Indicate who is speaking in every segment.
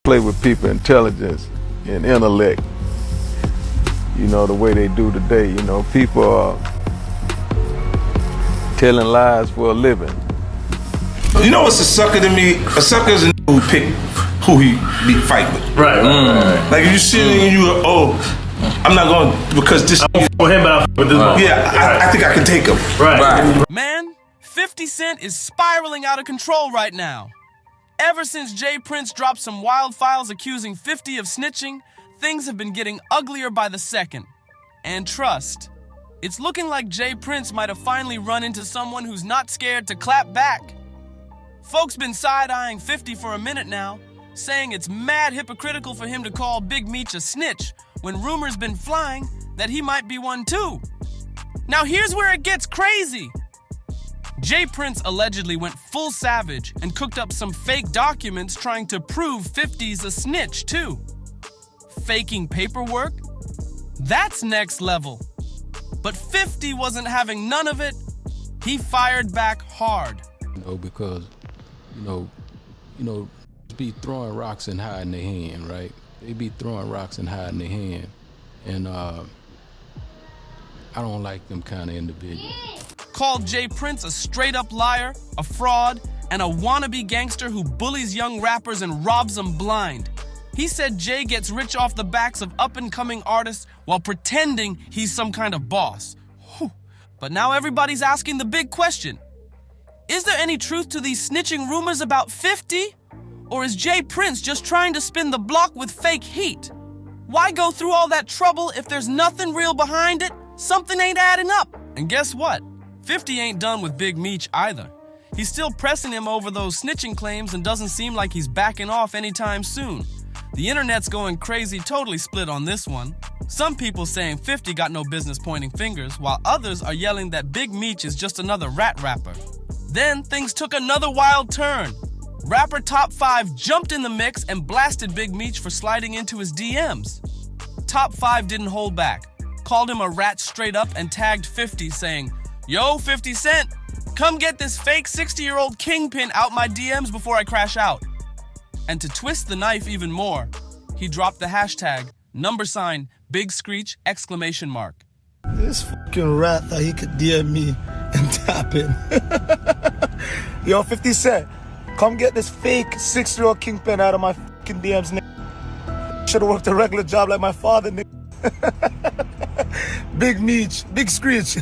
Speaker 1: play with people's intelligence and intellect, you know, the way they do today. You know, people are telling lies for a living.
Speaker 2: You know what's a sucker to me? A sucker is a who pick who he be fight with.
Speaker 3: Right.
Speaker 2: Like if you see it and you go, oh, I'm not going because this.
Speaker 3: I won't for him, but I'll with this one.
Speaker 2: Yeah, I think I can take him.
Speaker 3: Right.
Speaker 4: Man, 50 Cent is spiraling out of control right now. Ever since Jay Prince dropped some wild files accusing 50 of snitching, things have been getting uglier by the second. And trust, it's looking like Jay Prince might have finally run into someone who's not scared to clap back. Folks been side-eyeing 50 for a minute now, saying it's mad hypocritical for him to call Big Meech a snitch when rumors been flying that he might be one too. Now here's where it gets crazy. Jay Prince allegedly went full savage and cooked up some fake documents trying to prove 50's a snitch too. Faking paperwork? That's next level. But 50 wasn't having none of it. He fired back hard.
Speaker 5: You know, because, you know, be throwing rocks and hiding their hand, right? They be throwing rocks and hiding their hand. And I don't like them kind of individuals.
Speaker 4: Called Jay Prince a straight-up liar, a fraud, and a wannabe gangster who bullies young rappers and robs them blind. He said Jay gets rich off the backs of up-and-coming artists while pretending he's some kind of boss. Whew. But now everybody's asking the big question. Is there any truth to these snitching rumors about 50? Or is Jay Prince just trying to spin the block with fake heat? Why go through all that trouble if there's nothing real behind it? Something ain't adding up. And guess what? 50 ain't done with Big Meech either. He's still pressing him over those snitching claims and doesn't seem like he's backing off anytime soon. The internet's going crazy, totally split on this one. Some people saying 50 got no business pointing fingers, while others are yelling that Big Meech is just another rat rapper. Then things took another wild turn. Rapper Top 5 jumped in the mix and blasted Big Meech for sliding into his DMs. Top 5 didn't hold back, called him a rat straight up and tagged 50 saying, "Yo, 50 Cent, come get this fake 60-year-old kingpin out my DMs before I crash out." And to twist the knife even more, he dropped the hashtag #Big Screech !
Speaker 6: This fucking rat thought he could DM me and tap in. Yo, 50 Cent, come get this fake 6-year-old kingpin out of my fucking DMs, nigga. Should've worked a regular job like my father, nigga. Big Meech, Big Screech.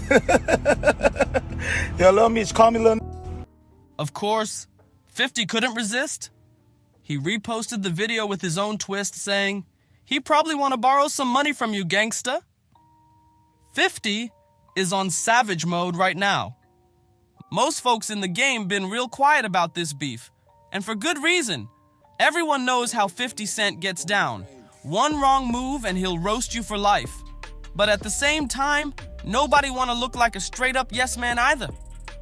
Speaker 6: Yo, Lil Meech, call me Lil.
Speaker 4: Of course, 50 couldn't resist. He reposted the video with his own twist saying, he probably want to borrow some money from you, gangsta. 50 is on savage mode right now. Most folks in the game been real quiet about this beef, and for good reason. Everyone knows how 50 Cent gets down. One wrong move and he'll roast you for life. But at the same time, nobody want to look like a straight-up yes man either.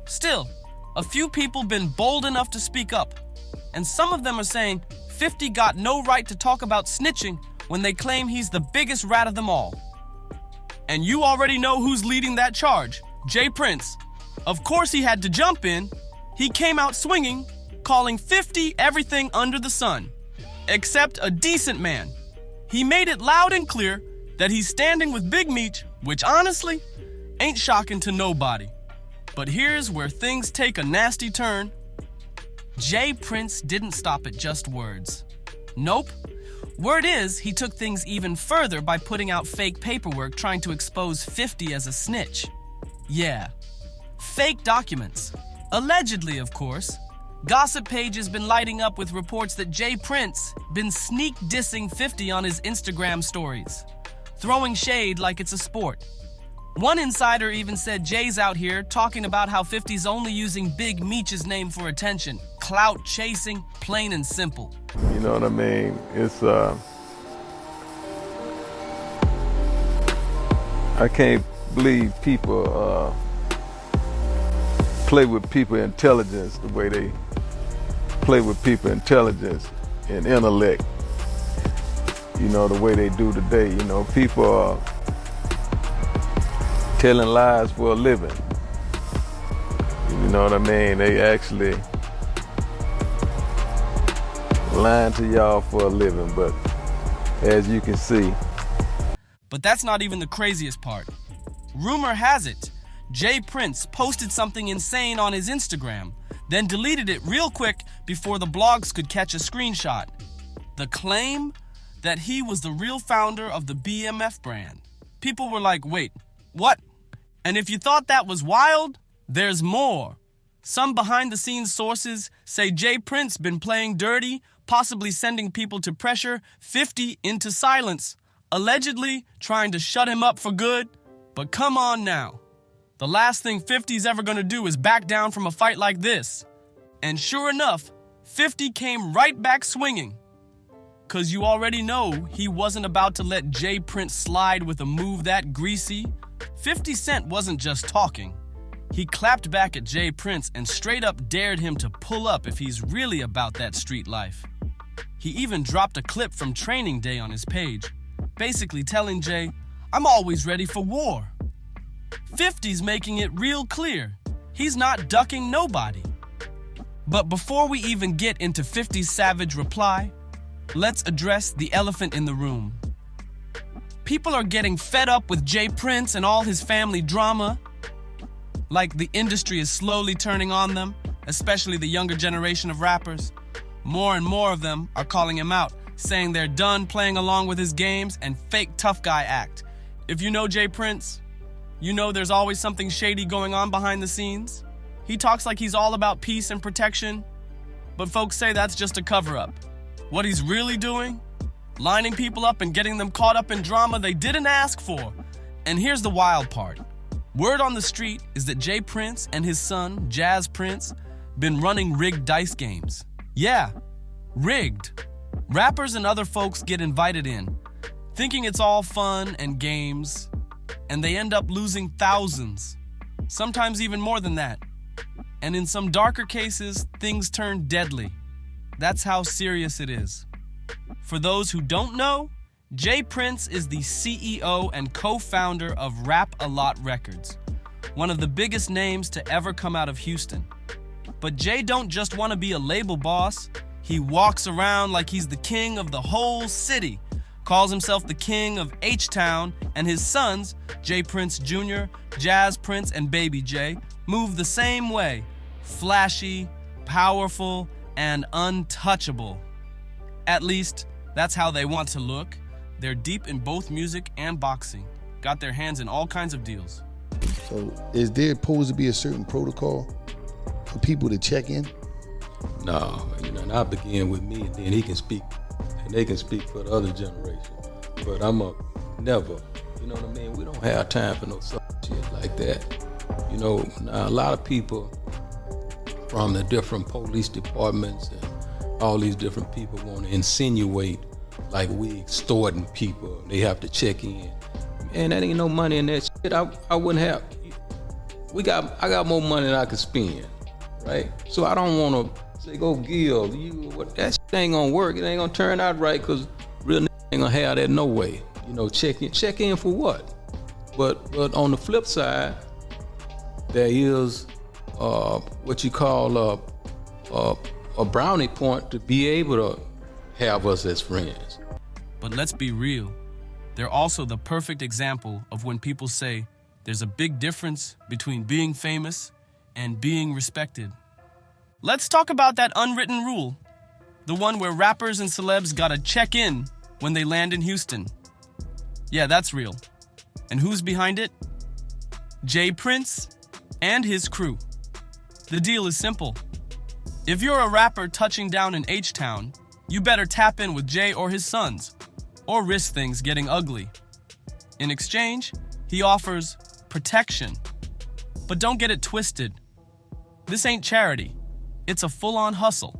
Speaker 4: Still, a few people been bold enough to speak up, and some of them are saying 50 got no right to talk about snitching when they claim he's the biggest rat of them all. And you already know who's leading that charge, Jay Prince. Of course he had to jump in. He came out swinging, calling 50 everything under the sun, except a decent man. He made it loud and clear that he's standing with Big Meech, which honestly ain't shocking to nobody. But here's where things take a nasty turn. Jay Prince didn't stop at just words. Nope. Word is he took things even further by putting out fake paperwork trying to expose 50 as a snitch. Yeah, fake documents. Allegedly, of course. Gossip Page has been lighting up with reports that Jay Prince been sneak dissing 50 on his Instagram stories, throwing shade like it's a sport. One insider even said Jay's out here talking about how 50's only using Big Meech's name for attention. Clout chasing, plain and simple.
Speaker 1: You know what I mean? It's, I can't believe people play with people's intelligence the way they play with people's intelligence and intellect, you know, the way they do today. You know, people are telling lies for a living. You know what I mean? They actually lying to y'all for a living, but as you can see.
Speaker 4: But that's not even the craziest part. Rumor has it, Jay Prince posted something insane on his Instagram, then deleted it real quick before the blogs could catch a screenshot. The claim that he was the real founder of the BMF brand. People were like, wait, what? And if you thought that was wild, there's more. Some behind-the-scenes sources say Jay Prince been playing dirty, possibly sending people to pressure 50 into silence, allegedly trying to shut him up for good. But come on now. The last thing 50's ever gonna do is back down from a fight like this. And sure enough, 50 came right back swinging. Cause you already know he wasn't about to let Jay Prince slide with a move that greasy. 50 Cent wasn't just talking. He clapped back at Jay Prince and straight up dared him to pull up if he's really about that street life. He even dropped a clip from Training Day on his page, basically telling Jay, I'm always ready for war. 50's making it real clear, he's not ducking nobody. But before we even get into 50's savage reply, let's address the elephant in the room. People are getting fed up with Jay Prince and all his family drama. Like the industry is slowly turning on them, especially the younger generation of rappers. More and more of them are calling him out, saying they're done playing along with his games and fake tough guy act. If you know Jay Prince, you know there's always something shady going on behind the scenes. He talks like he's all about peace and protection, but folks say that's just a cover-up. What he's really doing? Lining people up and getting them caught up in drama they didn't ask for. And here's the wild part. Word on the street is that Jay Prince and his son, Jazz Prince, been running rigged dice games. Yeah, rigged. Rappers and other folks get invited in, thinking it's all fun and games, and they end up losing thousands, sometimes even more than that. And in some darker cases, things turn deadly. That's how serious it is. For those who don't know, Jay Prince is the CEO and co-founder of Rap-A-Lot Records, one of the biggest names to ever come out of Houston. But Jay don't just want to be a label boss. He walks around like he's the king of the whole city, calls himself the king of H-Town, and his sons, Jay Prince Jr., Jazz Prince, and Baby J, move the same way. Flashy, powerful, and untouchable. At least, that's how they want to look. They're deep in both music and boxing. Got their hands in all kinds of deals.
Speaker 7: So is there supposed to be a certain protocol for people to check in?
Speaker 5: No, and I begin with me, and then he can speak, and they can speak for the other generation. But I'm a never, you know what I mean? We don't have time for no shit like that. You know, now a lot of people from the different police departments and all these different people want to insinuate like we extorting people. They have to check in. And that ain't no money in that shit. I wouldn't have. I got more money than I could spend, right? So I don't want to say go give you what that shit ain't gonna work. It ain't gonna turn out right because real niggas ain't gonna have that no way. You know, check in for what? But on the flip side, there is what you call a brownie point to be able to have us as friends.
Speaker 4: But let's be real. They're also the perfect example of when people say there's a big difference between being famous and being respected. Let's talk about that unwritten rule, the one where rappers and celebs gotta check in when they land in Houston. Yeah, that's real. And who's behind it? Jay Prince and his crew. The deal is simple. If you're a rapper touching down in H-Town, you better tap in with Jay or his sons, or risk things getting ugly. In exchange, he offers protection. But don't get it twisted. This ain't charity. It's a full-on hustle.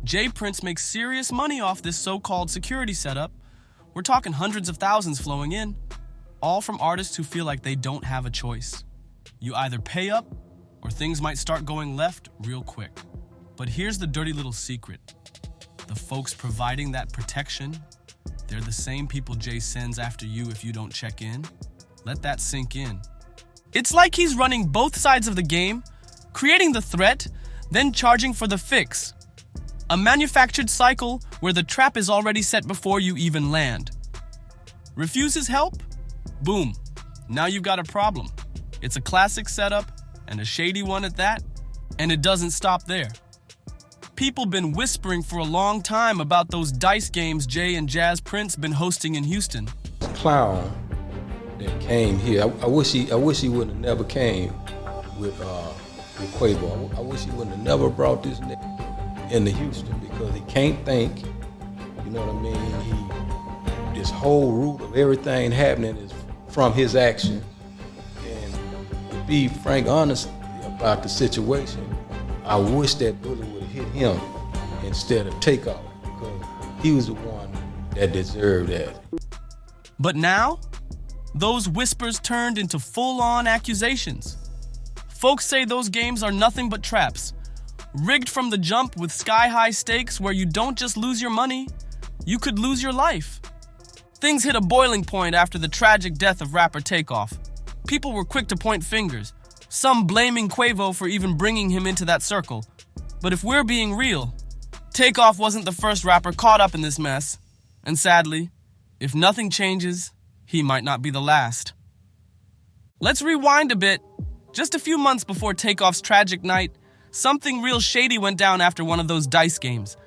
Speaker 4: Jay Prince makes serious money off this so-called security setup. We're talking hundreds of thousands flowing in, all from artists who feel like they don't have a choice. You either pay up, or things might start going left real quick. But here's the dirty little secret. The folks providing that protection, they're the same people Jay sends after you if you don't check in. Let that sink in. It's like he's running both sides of the game, creating the threat, then charging for the fix. A manufactured cycle where the trap is already set before you even land. Refuses help? Boom. Now you've got a problem. It's a classic setup, and a shady one at that, and it doesn't stop there. People been whispering for a long time about those dice games Jay and Jazz Prince been hosting in Houston.
Speaker 5: Clown that came here, I wish he would have never came with Quavo. I wish he would have never brought this nigga into Houston because he can't think. You know what I mean? This whole root of everything happening is from his action. And to be frank, honest about the situation, I wish that bullet would have hit him instead of Takeoff because he was the one that deserved that.
Speaker 4: But now, those whispers turned into full-on accusations. Folks say those games are nothing but traps, rigged from the jump with sky-high stakes where you don't just lose your money, you could lose your life. Things hit a boiling point after the tragic death of rapper Takeoff. People were quick to point fingers, some blaming Quavo for even bringing him into that circle. But if we're being real, Takeoff wasn't the first rapper caught up in this mess. And sadly, if nothing changes, he might not be the last. Let's rewind a bit. Just a few months before Takeoff's tragic night, something real shady went down after one of those dice games.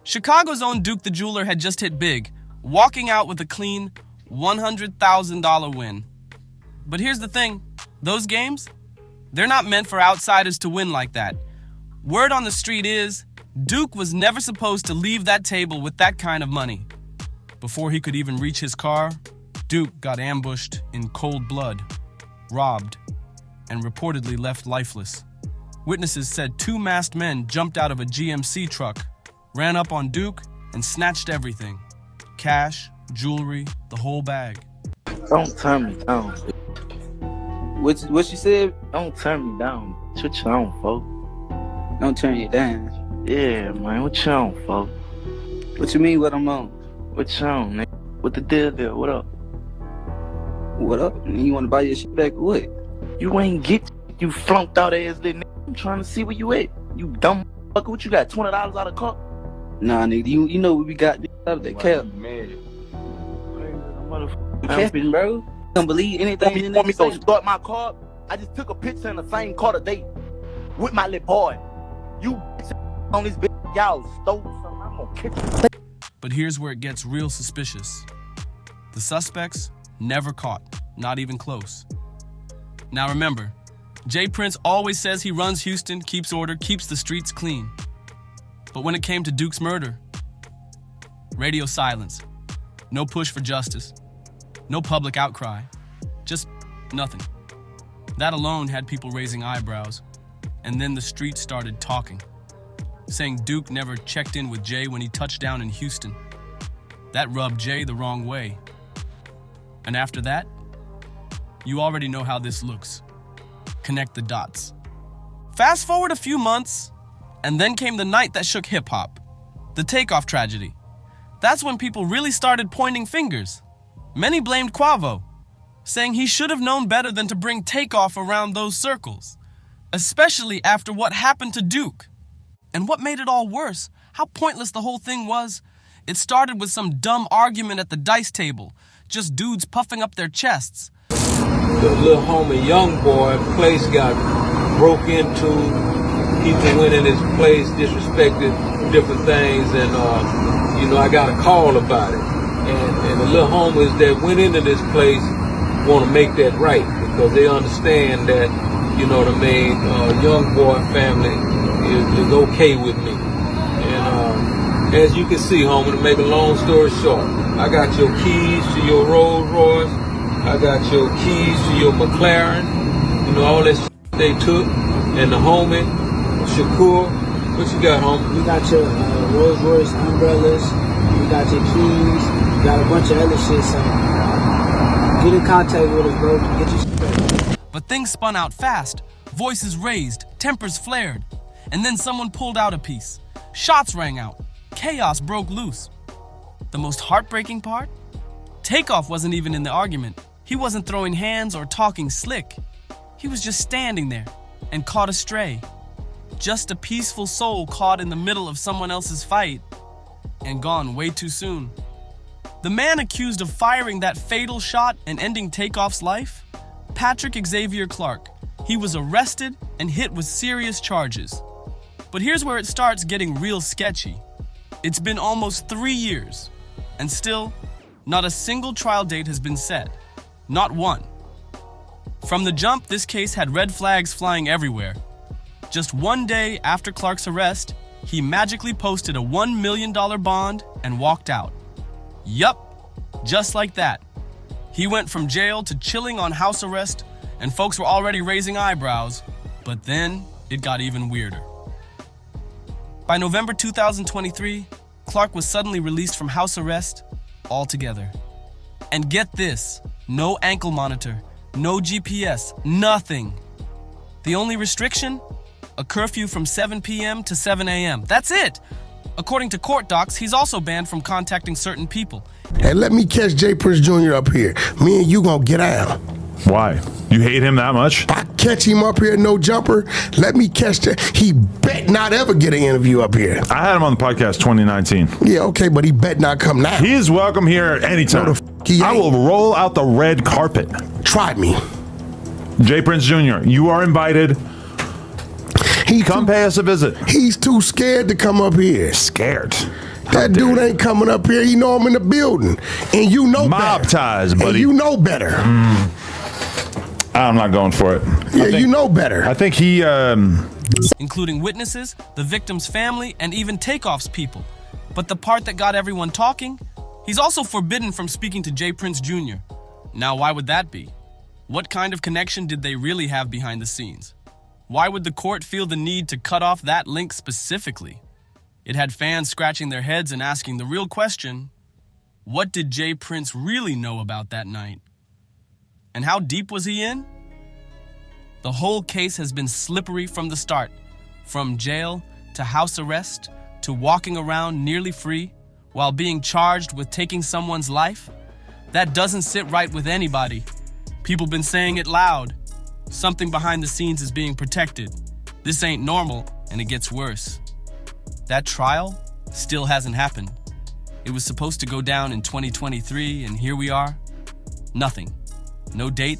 Speaker 4: Chicago's own Duke the Jeweler had just hit big, walking out with a clean $100,000 win. But here's the thing, those games, they're not meant for outsiders to win like that. Word on the street is, Duke was never supposed to leave that table with that kind of money. Before he could even reach his car, Duke got ambushed in cold blood, robbed, and reportedly left lifeless. Witnesses said 2 masked men jumped out of a GMC truck, ran up on Duke, and snatched everything. Cash, jewelry, the whole bag.
Speaker 8: Don't turn me down. What you said? Don't turn me down. What you on, folks?
Speaker 9: Don't turn you down.
Speaker 8: Yeah, man. What you on, folks?
Speaker 9: What you mean what I'm on?
Speaker 8: What you on, nigga? What the deal there? What up?
Speaker 9: What up? You want to buy your shit back? What?
Speaker 8: You ain't get you flunked out ass little nigga. I'm trying to see where you at. You dumb fucker. What you got? $20 out of car?
Speaker 9: Nah, nigga. You know what we got out of that cap. Capping, bro. You don't believe anything.
Speaker 8: Want me to start my car? I just took a picture in the same car today with my little boy. You on this bitch, y'all stole something. I'm gonna catch you.
Speaker 4: But here's where it gets real suspicious. The suspects never caught, not even close. Now remember, Jay Prince always says he runs Houston, keeps order, keeps the streets clean. But when it came to Duke's murder, radio silence, no push for justice, no public outcry, just nothing. That alone had people raising eyebrows, and then the streets started talking, saying Duke never checked in with Jay when he touched down in Houston. That rubbed Jay the wrong way. And after that, you already know how this looks. Connect the dots. Fast forward a few months, and then came the night that shook hip-hop, the Takeoff tragedy. That's when people really started pointing fingers. Many blamed Quavo, saying he should have known better than to bring Takeoff around those circles, especially after what happened to Duke. And what made it all worse, how pointless the whole thing was, it started with some dumb argument at the dice table, just dudes puffing up their chests.
Speaker 10: The little homie young boy place got broke into. People went in his place, disrespected different things, and I got a call about it. And the little homies that went into this place want to make that right because they understand that, you know what I mean, young boy family is okay with me. And as you can see, homie, to make a long story short, I got your keys to your Rolls Royce. I got your keys to your McLaren. You know, all that shit they took. And the homie, Shakur, what you got, homie?
Speaker 11: You got your Rolls Royce umbrellas. You got your keys. You got a bunch of other shit. So get in contact with us, bro. Get your shit back.
Speaker 4: But things spun out fast. Voices raised, tempers flared. And then someone pulled out a piece. Shots rang out. Chaos broke loose. The most heartbreaking part? Takeoff wasn't even in the argument. He wasn't throwing hands or talking slick. He was just standing there and caught astray. just a peaceful soul caught in the middle of someone else's fight and gone way too soon. The man accused of firing that fatal shot and ending Takeoff's life? Patrick Xavier Clark. He was arrested and hit with serious charges. But here's where it starts getting real sketchy. It's been almost 3 years, and still, not a single trial date has been set. Not one. From the jump, this case had red flags flying everywhere. Just 1 day after Clark's arrest, he magically posted a $1 million bond and walked out. Yup, just like that. He went from jail to chilling on house arrest, and folks were already raising eyebrows, but then it got even weirder. By November 2023, Clark was suddenly released from house arrest altogether. And get this, no ankle monitor, no GPS, nothing. The only restriction? A curfew from 7 p.m. to 7 a.m. That's it! According to court docs, he's also banned from contacting certain people.
Speaker 12: Hey, let me catch J. Prince Jr. up here. Me and you gonna get out.
Speaker 13: Why? You hate him that much?
Speaker 12: I catch him up here, no jumper. Let me catch that. He bet not ever get an interview up here.
Speaker 13: I had him on the podcast 2019.
Speaker 12: Yeah, okay, but he bet not come now.
Speaker 13: He is welcome here anytime.
Speaker 12: No, I
Speaker 13: will roll out the red carpet.
Speaker 12: Try me.
Speaker 13: J. Prince Jr., you are invited. Come pay us a visit.
Speaker 12: He's too scared to come up here.
Speaker 13: Scared?
Speaker 12: That dude ain't coming up here. He know I'm in the building. And you know
Speaker 13: Mob
Speaker 12: better.
Speaker 13: ties, buddy.
Speaker 12: And you know better.
Speaker 13: I'm not going for it.
Speaker 12: Yeah, you know better.
Speaker 13: I think he...
Speaker 4: including witnesses, the victim's family, and even Takeoff's people. But the part that got everyone talking, he's also forbidden from speaking to J. Prince Jr. Now, why would that be? What kind of connection did they really have behind the scenes? Why would the court feel the need to cut off that link specifically? It had fans scratching their heads and asking the real question, what did J. Prince really know about that night? And how deep was he in? The whole case has been slippery from the start, from jail to house arrest to walking around nearly free while being charged with taking someone's life. That doesn't sit right with anybody. People been saying it loud. Something behind the scenes is being protected. This ain't normal, and it gets worse. That trial still hasn't happened. It was supposed to go down in 2023, and here we are. Nothing. No date,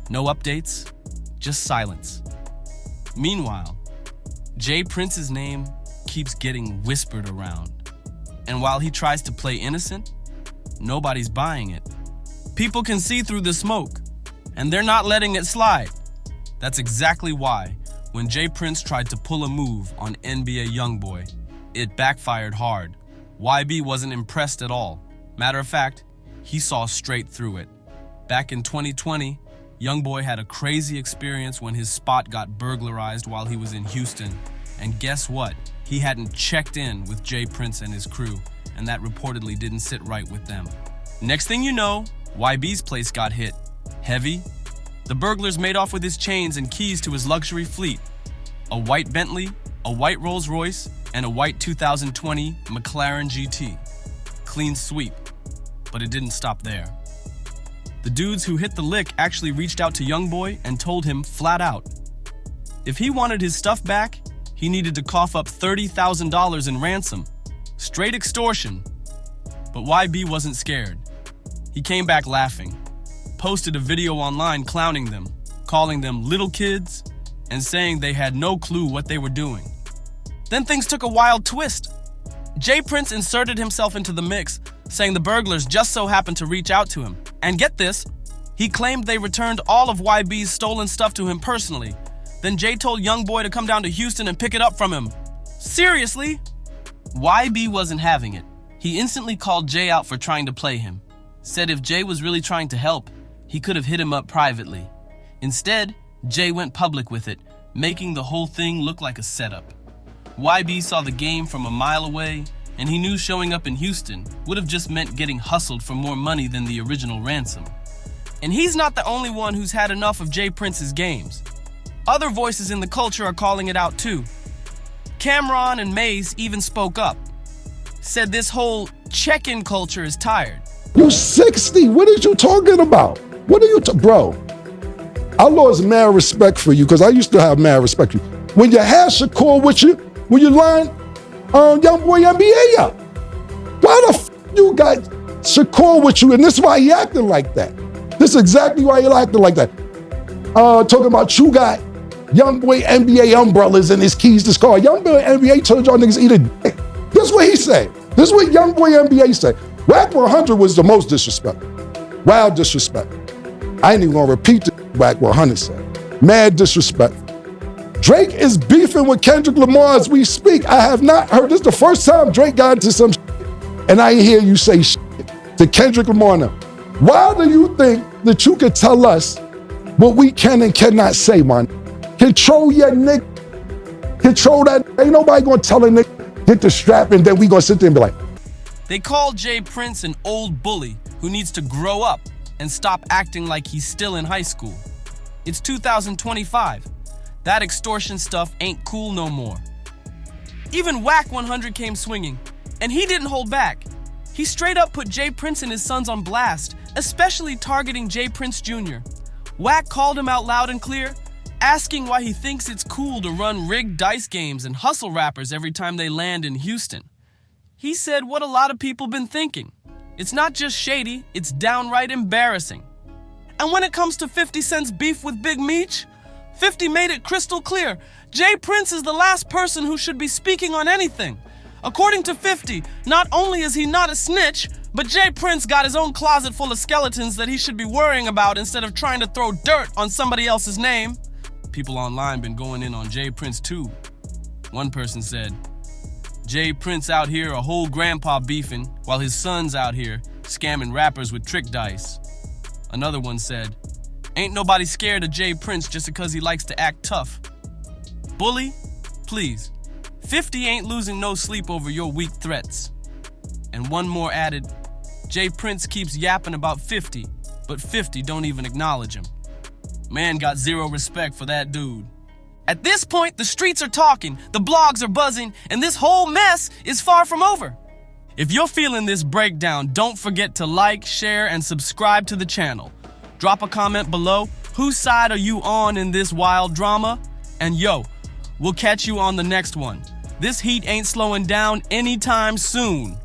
Speaker 4: no updates, just silence. Meanwhile, J. Prince's name keeps getting whispered around. And while he tries to play innocent, nobody's buying it. People can see through the smoke, and they're not letting it slide. That's exactly why, when J. Prince tried to pull a move on NBA YoungBoy, it backfired hard. YB wasn't impressed at all. Matter of fact, he saw straight through it. Back in 2020, YoungBoy had a crazy experience when his spot got burglarized while he was in Houston. And guess what? He hadn't checked in with J. Prince and his crew, and that reportedly didn't sit right with them. Next thing you know, YB's place got hit. Heavy. The burglars made off with his chains and keys to his luxury fleet. A white Bentley, a white Rolls Royce, and a white 2020 McLaren GT. Clean sweep. But it didn't stop there. The dudes who hit the lick actually reached out to YoungBoy and told him flat out, if he wanted his stuff back, he needed to cough up $30,000 in ransom. Straight extortion. But YB wasn't scared. He came back laughing, posted a video online clowning them, calling them little kids, and saying they had no clue what they were doing. Then things took a wild twist. J. Prince inserted himself into the mix, saying the burglars just so happened to reach out to him. And get this, he claimed they returned all of YB's stolen stuff to him personally. Then Jay told YoungBoy to come down to Houston and pick it up from him. Seriously? YB wasn't having it. He instantly called Jay out for trying to play him. Said if Jay was really trying to help, he could have hit him up privately. Instead, Jay went public with it, making the whole thing look like a setup. YB saw the game from a mile away, and he knew showing up in Houston would have just meant getting hustled for more money than the original ransom. And he's not the only one who's had enough of J. Prince's games. Other voices in the culture are calling it out too. Cameron and Maze even spoke up. Said this whole check-in culture is tired.
Speaker 14: You 60, what are you talking about? What are you, bro? I lost mad respect for you because I used to have mad respect for you. when you had Shakur with you, when you lined Young Boy NBA up? Why the f you got Shakur with you? And this is why he acting like that. This is exactly why he acting like that. Talking about you got Young Boy NBA umbrellas and his keys to his car. Young Boy NBA told y'all niggas eat a dick. This is what he said. This is what Young Boy NBA said. Whack 100 was the most disrespectful. Wild disrespect. I ain't even gonna repeat the Whack 100 said. Mad disrespect. Drake is beefing with Kendrick Lamar as we speak. I have not heard, this is the first time Drake got into some shit, and I hear you say shit to Kendrick Lamar now. Why do you think that you could tell us what we can and cannot say, man? Control your nigga. Control that. Ain't nobody gonna tell a nigga, get the strap, and then we gonna sit there and be like.
Speaker 4: They call Jay Prince an old bully who needs to grow up and stop acting like he's still in high school. It's 2025. That extortion stuff ain't cool no more. Even Whack 100 came swinging, and he didn't hold back. He straight up put Jay Prince and his sons on blast, especially targeting Jay Prince Jr. Whack called him out loud and clear, asking why he thinks it's cool to run rigged dice games and hustle rappers every time they land in Houston. He said what a lot of people been thinking. It's not just shady, it's downright embarrassing. And when it comes to 50 Cent's beef with Big Meech, 50 made it crystal clear. Jay Prince is the last person who should be speaking on anything. According to 50, not only is he not a snitch, but Jay Prince got his own closet full of skeletons that he should be worrying about instead of trying to throw dirt on somebody else's name. People online been going in on Jay Prince too. One person said, Jay Prince out here a whole grandpa beefing while his son's out here scamming rappers with trick dice. Another one said, ain't nobody scared of Jay Prince just because he likes to act tough. Bully, please. 50 ain't losing no sleep over your weak threats. And one more added, Jay Prince keeps yapping about 50, but 50 don't even acknowledge him. Man got zero respect for that dude. At this point, the streets are talking, the blogs are buzzing, and this whole mess is far from over. If you're feeling this breakdown, don't forget to like, share, and subscribe to the channel. Drop a comment below. Whose side are you on in this wild drama? And yo, we'll catch you on the next one. This heat ain't slowing down anytime soon.